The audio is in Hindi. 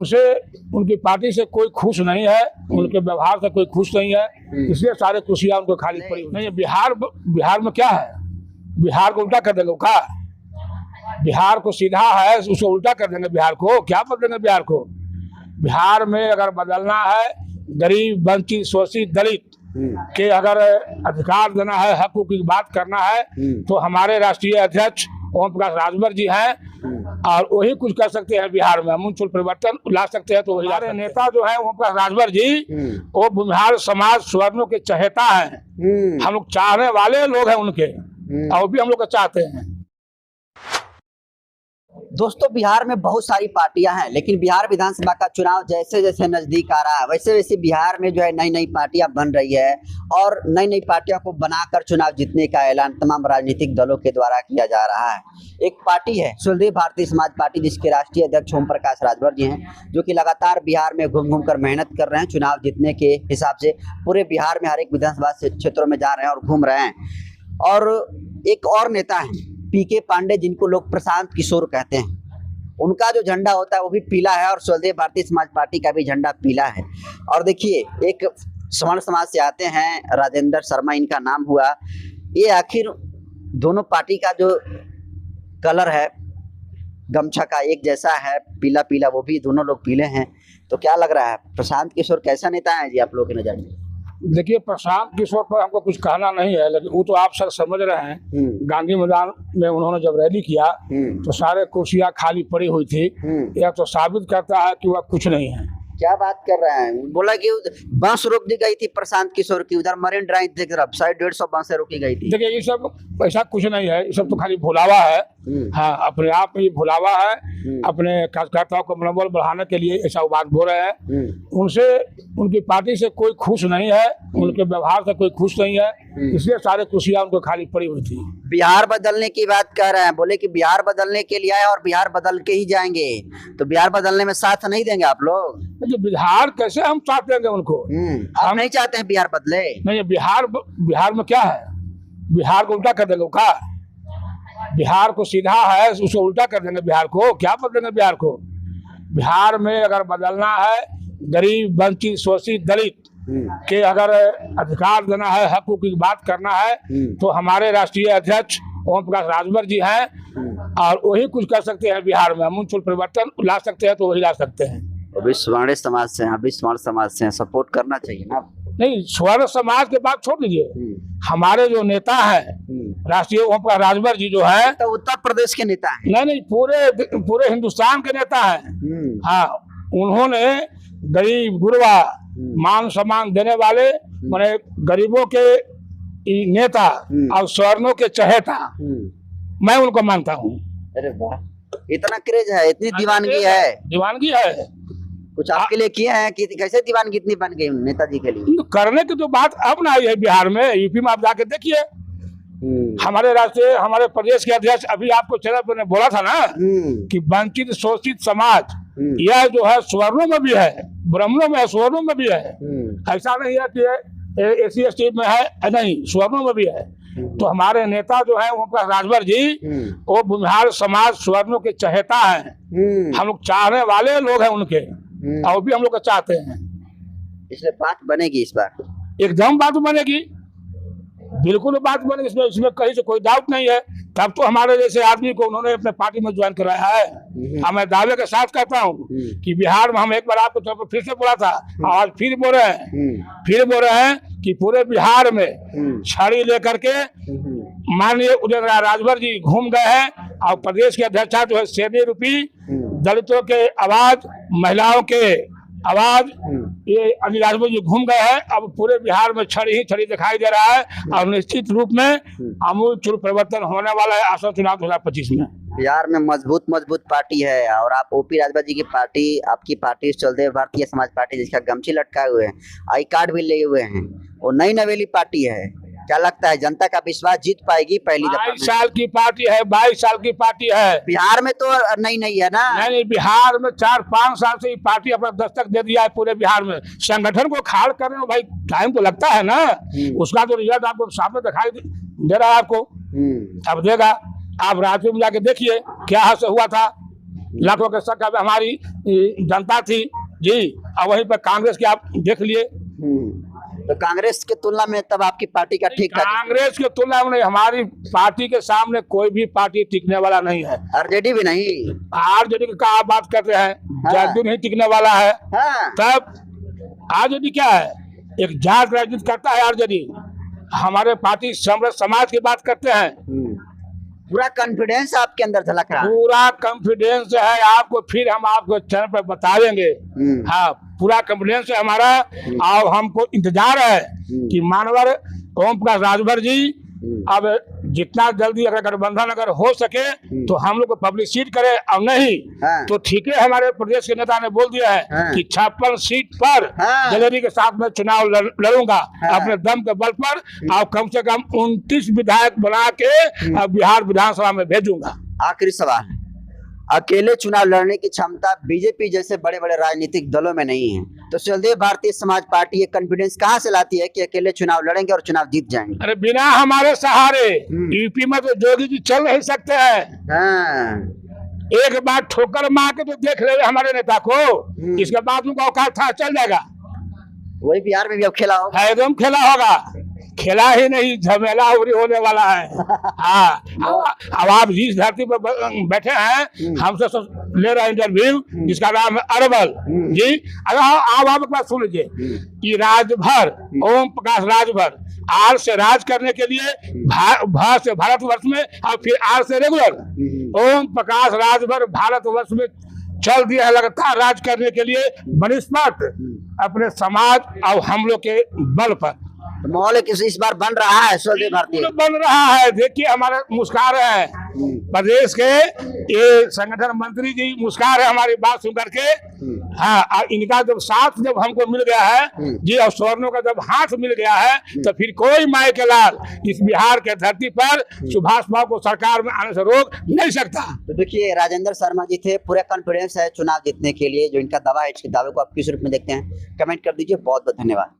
उनसे उनकी पार्टी से कोई खुश नहीं है, उनके व्यवहार से कोई खुश नहीं है, इसलिए सारे कुर्सियां उनको खाली पड़ी नहीं। बिहार में क्या है, बिहार को उल्टा कर देंगे क्या? बिहार को सीधा है उसको उल्टा कर देंगे, बिहार को क्या बदलेंगे? बिहार को, बिहार में अगर बदलना है, गरीब वंचित शोषित दलित के अगर अधिकार देना है, हकों की बात करना है, तो हमारे राष्ट्रीय अध्यक्ष ओम प्रकाश राजभर जी हैं और वही कुछ कर सकते हैं। बिहार में अमूलचूल परिवर्तन ला सकते हैं। तो हमारे नेता जो है ओम प्रकाश राजभर जी, वो बिहार समाज स्वर्णों के चहेता हैं, हम लोग चाहने वाले लोग हैं उनके, और भी हम लोग चाहते हैं। दोस्तों, बिहार में बहुत सारी पार्टियां हैं, लेकिन बिहार विधानसभा का चुनाव जैसे जैसे नजदीक आ रहा है, वैसे वैसे बिहार में जो है नई नई पार्टियां बन रही है और नई नई पार्टियों को बनाकर चुनाव जीतने का ऐलान तमाम राजनीतिक दलों के द्वारा किया जा रहा है। एक पार्टी है स्वदेशी भारतीय समाज पार्टी, जिसके राष्ट्रीय अध्यक्ष ओम प्रकाश राजभर जी हैं, जो कि लगातार बिहार में घूम घूम कर मेहनत कर रहे हैं। चुनाव जीतने के हिसाब से पूरे बिहार में हर एक विधानसभा क्षेत्रों में जा रहे हैं और घूम रहे हैं। और एक और नेता है पीके पांडे, जिनको लोग प्रशांत किशोर कहते हैं। उनका जो झंडा होता है वो भी पीला है और स्वदेशी भारतीय समाज पार्टी का भी झंडा पीला है। और देखिए, एक स्वर्ण समाज से आते हैं राजेंद्र शर्मा, इनका नाम हुआ। ये आखिर दोनों पार्टी का जो कलर है गमछा का एक जैसा है, पीला पीला, वो भी दोनों लोग पीले हैं। तो क्या लग रहा है, प्रशांत किशोर कैसा नेता है जी आप लोगों की नजर में? देखिए, प्रशांत किशोर पर हमको कुछ कहना नहीं है, लेकिन वो तो आप सर समझ रहे हैं। गांधी मैदान में उन्होंने जब रैली किया तो सारे कुर्सियां खाली पड़ी हुई थी। यह तो साबित करता है कि वह कुछ नहीं है। क्या बात कर रहे हैं? बोला कि बस रोक दी गई थी प्रशांत किशोर की, उधर मरीन ड्राइव की तरफ 150 बसें रोकी गई थी। देखिए, ये सब ऐसा कुछ नहीं है, ये सब तो खाली भुलावा है। हाँ, अपने आप में ये भुलावा है। अपने कार्यकर्ताओं को मनोबल बढ़ाने के लिए ऐसा बात बोल रहे हैं। उनसे उनकी पार्टी से कोई खुश नहीं है, उनके व्यवहार से कोई खुश नहीं है, इसलिए सारे कुर्सियां उनको खाली पड़ी हुई थी। बिहार बदलने की बात कर रहे हैं, बोले कि बिहार बदलने के लिए आए और बिहार बदल के ही जाएंगे। तो बिहार बदलने में साथ नहीं देंगे आप लोग? तो बिहार कैसे हम साथ देंगे उनको? हम नहीं चाहते हैं बिहार बदले। नहीं, बिहार में क्या है, बिहार को उल्टा कर देंगे क्या? बिहार को सीधा है उसको उल्टा कर देंगे, बिहार को क्या बदलेंगे? बिहार को, बिहार में अगर बदलना है, गरीब वंचित शोषित दलित के अगर अधिकार देना है, हकों की बात करना है, तो हमारे राष्ट्रीय अध्यक्ष ओम प्रकाश राजभर जी हैं और वही कुछ कर सकते हैं। बिहार में अमूलचूल परिवर्तन ला सकते हैं, तो वही ला सकते हैं। अभी स्वर्ण समाज से हैं, अभी स्वर्ण समाज से हैं, सपोर्ट करना चाहिए ना? नहीं, स्वर्ण समाज के बात छोड़ दीजिए, हमारे जो नेता है राष्ट्रीय ओम प्रकाश राजभर जी जो है, तो उत्तर प्रदेश के नेता हैं। नहीं, पूरे हिंदुस्तान के नेता हैं। हाँ, उन्होंने गरीब गुरबा मान सम्मान देने वाले, माने गरीबों के नेता और स्वर्णों के चहेता, मैं उनको मानता हूँ। अरे वाह, इतना क्रेज है, इतनी दीवानगी है। दीवानगी है। कुछ आपके लिए किए हैं कि कैसे दीवानगी इतनी बन गई नेताजी के लिए? करने की तो बात अब ना आई है बिहार में, यूपी में आप जाके देखिए। हमारे प्रदेश के अध्यक्ष अभी आपको चैनल पर बोला था ना कि वंचित शोषित समाज यह जो है स्वर्णों में भी है, ब्राह्मणों में है, स्वर्णों में भी है। ऐसा नहीं है कि एसी एसटी में है, नहीं, स्वर्णों में भी है। तो हमारे नेता जो है ओम प्रकाश राजभर जी, वो बिहार समाज स्वर्णों के चहेता हैं, हम लोग चाहने वाले लोग हैं उनके, और भी हम लोग चाहते हैं। इसलिए बात बनेगी इस बार, एकदम बात बनेगी, बिल्कुल बात बनेगी, इसमें कहीं से कोई डाउट नहीं है। तब तो हमारे जैसे आदमी को उन्होंने अपने पार्टी में ज्वाइन कराया है। मैं दावे के साथ कहता हूँ कि बिहार में, हम एक बार आपको तो फिर से बोला था, आज फिर बोल रहे हैं कि पूरे बिहार में छड़ी लेकर के माननीय उदयनारायण राजभर जी घूम गए हैं और प्रदेश के अध्यक्ष जो है सेने रूपी दलितों के आवाज, महिलाओं के आवाज, ये अनिल राजभर जी घूम गए हैं। अब पूरे बिहार में छड़ी ही छड़ी दिखाई दे रहा है और निश्चित रूप में आमूलचूल परिवर्तन होने वाला है आसन चुनाव 2025 में। बिहार में मजबूत पार्टी है और आप ओपी राजभर जी की पार्टी, आपकी पार्टी स्वदेशी भारतीय समाज पार्टी, जिसका गमछी लटकाए हुए हैं, आई कार्ड भी लिए हुए हैं, वो नई नवेली पार्टी है। क्या लगता है जनता का विश्वास जीत पाएगी पहली दफा? 22 साल की पार्टी है, 22 साल की पार्टी है। बिहार में तो नहीं है ना? नहीं, बिहार में 4-5 साल से ये पार्टी अपना दस्तक दे दिया है पूरे बिहार में। संगठन को खाड़ करने में भाई टाइम तो लगता है ना, उसका तो रिजल्ट आपको सामने दिखाई दे रहा है आपको, अब देगा। आप राज्य में जाके देखिए क्या हादसा हुआ था, लाखों के संख्या में हमारी जनता थी जी। और वहीं पर कांग्रेस के आप देख लिए, तो कांग्रेस की तुलना में तब आपकी पार्टी का ठीक ठाक, कांग्रेस की तुलना में हमारी पार्टी के सामने कोई भी पार्टी टिकने वाला नहीं है। आरजेडी भी नहीं। आरजेडी का आप बात करते हैं, जदयू नहीं टिकने वाला है। हाँ। तब आरजेडी क्या है, एक जात राजनीति करता है आरजेडी। हमारे पार्टी समाज की बात करते हैं। पूरा कॉन्फिडेंस आपके अंदर झलक रहा है। पूरा कॉन्फिडेंस है आपको, फिर हम आपको चैनल पर बताएंगे। हाँ, पूरा कॉन्फिडेंस है हमारा। और हमको इंतजार है कि मानवर ओम प्रकाश राजभर जी अब जितना जल्दी अगर गठबंधन अगर हो सके तो हम लोग को पब्लिसिटी करे, और नहीं तो ठीक है। हमारे प्रदेश के नेता ने बोल दिया है कि 56 सीट पर जलेबी के साथ में चुनाव लड़ूंगा अपने दम के बल पर, और कम से कम 29 विधायक बना के बिहार विधानसभा में भेजूंगा। आखिरी सवाल, अकेले चुनाव लड़ने की क्षमता बीजेपी जैसे बड़े बड़े राजनीतिक दलों में नहीं है, तो चलते भारतीय समाज पार्टी ये कॉन्फिडेंस कहाँ से लाती है कि अकेले चुनाव लड़ेंगे और चुनाव जीत जाएंगे? अरे बिना हमारे सहारे यूपी में तो जोगी जी चल नहीं सकते हैं। एक बार ठोकर मार के तो देख ले हमारे नेता को, इसके बाद उनका औकात था चल जाएगा। वही बिहार में भी अब खेला होगा, एकदम खेला होगा, खेला ही नहीं झमेला होने वाला है। हाँ, अब आप जिस धरती पर बैठे हैं हमसे ले रहे इंटरव्यू, जिसका नाम है अरबल जी। अगर आप एक बात सुन लीजिए कि राजभर ओम प्रकाश राजभर आर से राज करने के लिए भा से भारतवर्ष में, और फिर आर से रेगुलर ओम प्रकाश राजभर भारतवर्ष में चल दिया है लगातार राज करने के लिए बनिस्पत अपने समाज और हम लोग के बल पर। माहौल इस बार बन रहा है, स्वदेश भारतीय बन रहा है। देखिए हमारे मुस्कुरा रहे हैं प्रदेश के ये संगठन मंत्री जी, मुस्कुरा रहे हमारी बात सुन करके। हाँ, और इनका जब साथ जब हमको मिल गया है जी, और स्वर्णों का जब हाथ मिल गया है, तो फिर कोई माई के लाल इस बिहार के धरती पर सुभाष बाबू को सरकार में आने से रोक नहीं सकता। तो देखिए राजेंद्र शर्मा जी थे, पूरा कॉन्फिडेंस है चुनाव जीतने के लिए, जो इनका दावा है, इसके दावे को आप किस रूप में देखते हैं कमेंट कर दीजिए। बहुत बहुत धन्यवाद।